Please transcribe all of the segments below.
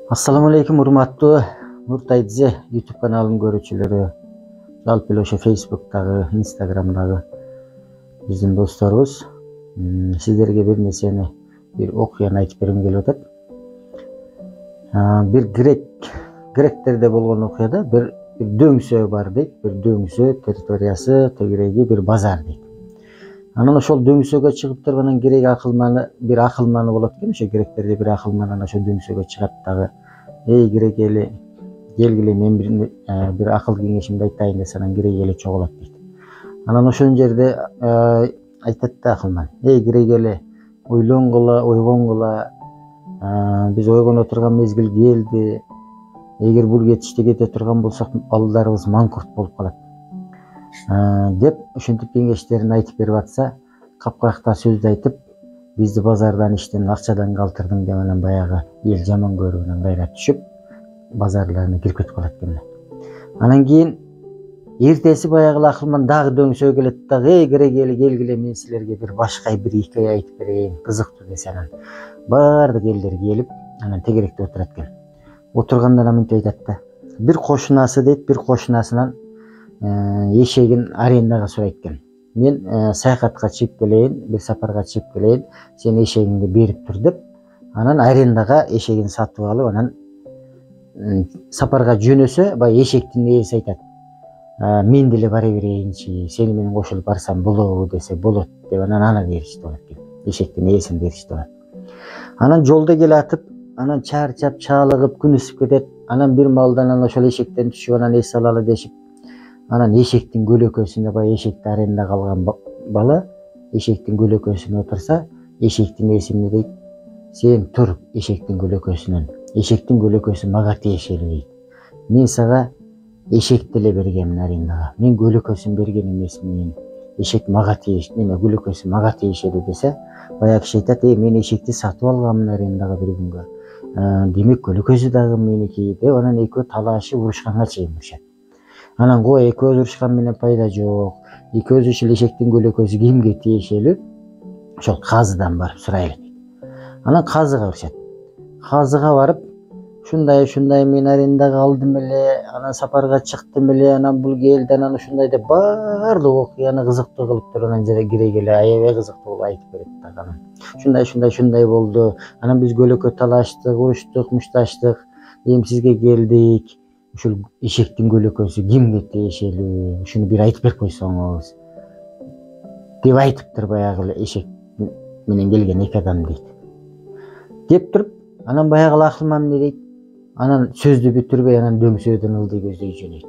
Assalamu alaikum урматтуу Нуртайдзе YouTube каналынын көрүүчүлөрү, жалпы эле ошо Facebook'тагы, Instagram'дагы биздин досторубуз. Сиздерге бир нерсени, бир окуяны айтып бергим келип атат. Бир гректерде болгон окуяда бир дөңсө бар дейт. Бир дөңсө территориясы тегереги бир базар дейт. Анан ошол дөңсөгө чыгып туруп анан грек бир акылманы болот экен. Ошо гректерде бир акылман ошо дөңсөгө чыгат дагы: "Эй грек эли, келгиле, мен бир акыл кеңешимди айтайын" десе, анан грек эли чогулат дейт. Анан ошол жерде айтат да акылман: "Эй грек эли, ойгонгула, биз ойгоно турган мезгил келди. Эгер бул кетиште кете турган болсок, балдарыбыз манкурт болуп калат" деп ошентип кеңештерин айтып берип атса, капкыракта сөздү айтып, "Бизди базардан, иштен, акчадан калтырдың" деп анан баягы эл жаман көрүп анан кайра түшүп, базарларына кирип кетип калат экен. Анан кийин эртеси баягы акылман дагы дөңсөгө келет дагы: "Эй грек эли, келгиле, мен силерге бир башка бир хикая айтып берейин, кызыктуу" десе, анан баардык элдер келип, анан тегеректе отурат экен. Отурганда анан мынтип айтат да: "Бир кошунасы дейт, бир кошунасынан эшегин арендага сурайт экен. Мен саякатка чыгып келейин, бир сапарга чыгып келейин, сен эшегиңди берип тур" деп, анан арендага эшегин сатып алып, анан сапарга жөнөсө, баягы эшектин ээси айтат: "Мен деле бара берейинчи, сени менен кошулуп барсам болобу" десе, "Болот" деп анан аны беришти болот экен. Эшектин ээсин беришти болот. Анан жолдо келатып, анан чарчап, чаалыгып, күн ысып кетет. Анан бир маалда анан ошол эшектен түшүп, анан эс алалы дешип, анан эшектин көлөкөсүнө, баягы эшекти арендага алган бала эшектин көлөкөсүнө отурса, эшектин ээси эмне дейт: "Сен тур эшектин көлөкөсүнөн. Эшектин көлөкөсү мага тиешелүү" дейт. "Мен сага эшек деле бергемин арендага. Мен көлөкөсүн берген эмесмин. Эшек мага тиешелүү, көлөкөсү мага тиешелүү" десе, баягы киши айтат: "Мен эшекти сатып алганмын арендага бир күнгө. Демек көлөкөсү дагы меники" деп анан экөө талашып, урушканга чейин урушат. Анан кой экөөбүз урушкан менен пайда жок. Экөөбүз ушул эшектин көлөкөсү кимге тиешелүү? Ошол казыдан барып сурайлы дейт. Анан казыга урушат. Казыга барып, ушундай мен арендага алдым эле, анан сапарга чыктым эле, анан бул келди, анан ушундай деп баардык окуяны кызыктуу кылып туруп, анан грек эли аябай кызыктуу кылып айтып берет дагы. Анан ушундай болду. Анан биз көлөкө талаштык, уруштук, мушташтык. Эми сизге келдик. Ушул эшектин көлөкөсү кимге тиешелүү? Ушуну бир айтып берип койсоңуз" деп айтыптыр баягы эле эшек менен келген эки адам дейт. Деп туруп, анан баягы акылман эмне дейт? Анан сөздү бүтүрбөй, анан дөңсөөдөн ылдый көздөй жөнөйт.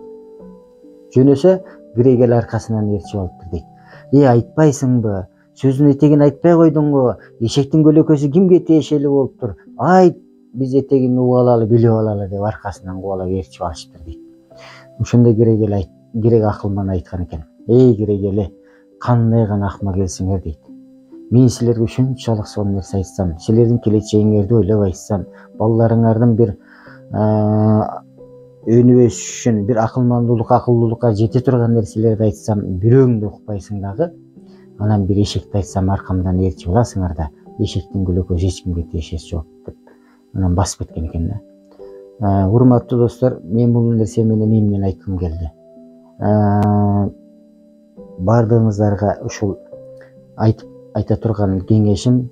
Жөнөсө, грек эли аркасынан ээрчип алыптыр дейт. Айтпайсыңбы? Сөздүн этегин айтпай койдуңбу? Эшектин көлөкөсү кимге тиешелүү болуптур? Айт, биз этегин угуп алалы, билип алалы" деп аркасынан кубалап ээрчип алышыптыр дейт. Ошондо грек акылман айткан экен: "Эй грек эли, кандай гана акмак элсиңер" дейт. "Мен силерге ушунчалык сонун нерсе айтсам, силердин келечегиңерди ойлоп айтсам, балдарыңардын бир өнүп өсүшүн, бир акылдуулукка жете турган нерселерди айтсам, бирөөң да укпайсың дагы. Анан бир эшекти айтсам, аркамдан ээрчип аласыңар да, эшектин көлөкөсү эч кимге тиешеси жок" деп анан басып кеткен экен да. Урматтуу достор, мен бул нерсе менен эмнени айткым келди? Бардыгыңыздарга ушул айта турган кеңешим,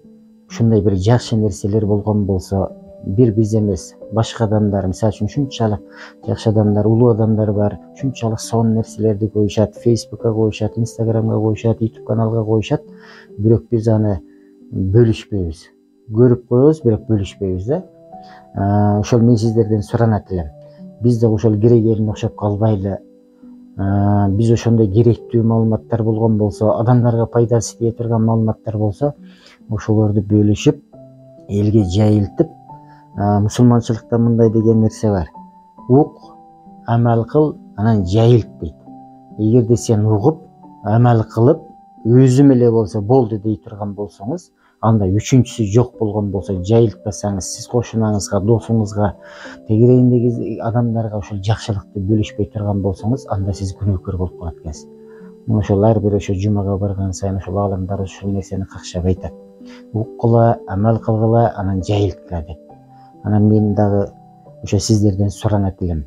ушундай бир жакшы нерселер болгон болсо, бир биз эмес, башка адамдар, мисалы үчүн ушунчалык жакшы адамдар, улуу адамдар бар, ушунчалык сонун нерселерди коюшат, Facebook'ка коюшат, Instagram'га коюшат, YouTube каналга коюшат, бирок биз аны бөлүшпөйбүз. Көрүп коебуз, бирок бөлүшпөйбүз да. Ошол мен сиздерден суранат элем. Биз да ошол грек элине окшоп калбайлы. Биз ошондой керектүү маалыматтар болгон болсо, адамдарга пайдасы тие турган маалыматтар болсо, ошолорду бөлүшүп, элге жайылтып, мусулманчылыкта мындай деген нерсе бар: ук, амал кыл, анан жайылт дейт. Эгерде сен угуп, амал кылып, өзүм эле болсо болду дей турган болсоңуз, анда үчүнчүсү жок болгон болсо, жайылтпасаңыз, сиз кошунаңызга, досуңузга, тегерегиндеги адамдарга ошол жакшылыкты бөлүшпөй турган болсоңуз, анда сиз күнөөкөр болуп калат экенсиз. Ошол ар бир ошо жумага барган сайын ошол аалымдар ушул нерсени какшап айтат: уккыла, амал кылгыла, анан жайылткыла деп. Анан мен дагы ошо сиздерден суранат элем.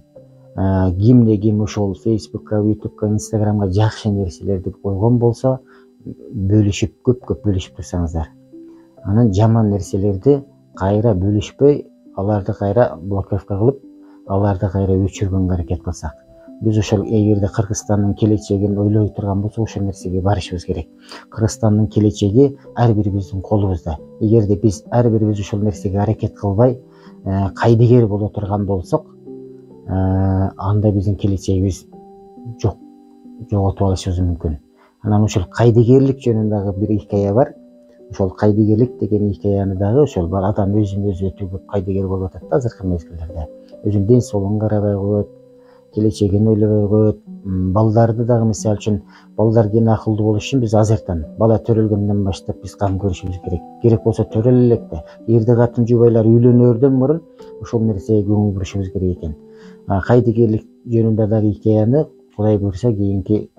Кимде ким ошол Facebook'ка, YouTube'ка, Instagram'га жакшы нерселерди койгон болсо, бөлүшүп, көп бөлүшүп турсаңыздар. Анан жаман нерселерди кайра бөлүшпөй, аларды кайра блокировка кылып, аларды кайра өчүргөнгө аракет кылсак. Биз ошол эгерде Кыргызстандын келечегин ойлой турган болсок, ошол нерсеге барышыбыз керек. Кыргызстандын келечеги ар бирибиздин колубузда. Эгерде биз ар бирибиз ошол нерсеге аракет кылбай, кайдыгер боло турган болсок, анда биздин келечегибиз жоготуп алышыбыз мүмкүн. Анан ошол кайдыгерлик жөнүндө дагы бир хикая бар. Ошол кайдыгерлик деген хикаяны дагы ошол бар адам өзүн өзү өтө көп кайдыгер болуп атат да азыркы мезгилдерде. Өзүнүн ден соолугун карабай коет, келечегин ойлобой коет. Балдарды дагы мисалы үчүн, балдар кийин акылдуу болуш үчүн биз азыртан, бала төрөлгөндөн баштап биз кам көрүшүбүз керек. Керек болсо төрөлө электе, эрди катын жубайлар үйлөнөрдөн мурун ошол нерсеге көңүл бурушубуз керек экен. Кайдыгерлик жөнүндө дагы хикаяны Кудай буйрса кийинки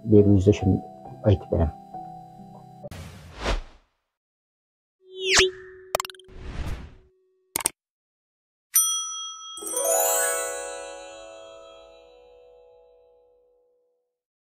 берүүбүздө ошону айтып берем.